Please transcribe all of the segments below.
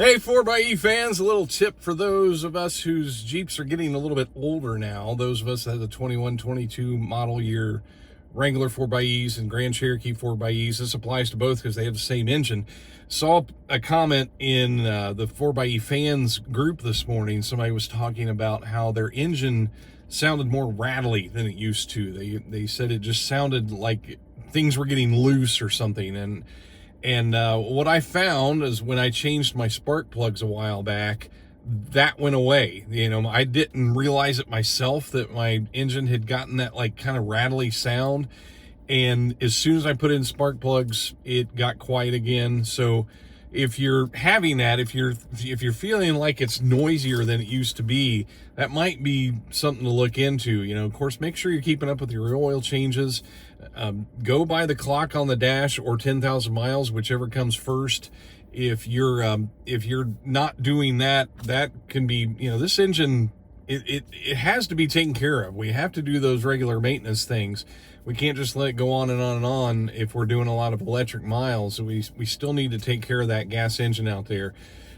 Hey, 4xe fans, a little tip for those of us whose Jeeps are getting a little bit older now. Those of us that have the 21, 22 model year Wrangler 4xEs and Grand Cherokee 4xEs. This applies to both because they have the same engine. Saw a comment in the 4xe fans group this morning. Somebody was talking about how their engine sounded more rattly than it used to. They said it just sounded like things were getting loose or something. And what I found is when I changed my spark plugs a while back, that went away. You know, I didn't realize it myself that my engine had gotten that like kind of rattly sound. And as soon as I put in spark plugs, it got quiet again. So if you're having that, if you're feeling like it's noisier than it used to be, that might be something to look into. You know, of course, make sure you're keeping up with your oil changes. Go by the clock on the dash or 10,000 miles, whichever comes first. If you're not doing that, that can be, you know, this engine, it has to be taken care of. We have to do those regular maintenance things. We can't just let it go on and on and on if we're doing a lot of electric miles. We still need to take care of that gas engine out there.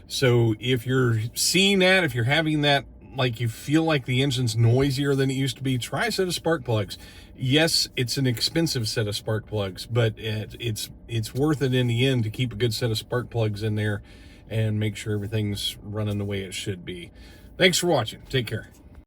So if you're seeing that, if you're having that, like you feel like the engine's noisier than it used to be, try a set of spark plugs. Yes, it's an expensive set of spark plugs, but it's worth it in the end to keep a good set of spark plugs in there and make sure everything's running the way it should be. Thanks for watching. Take care.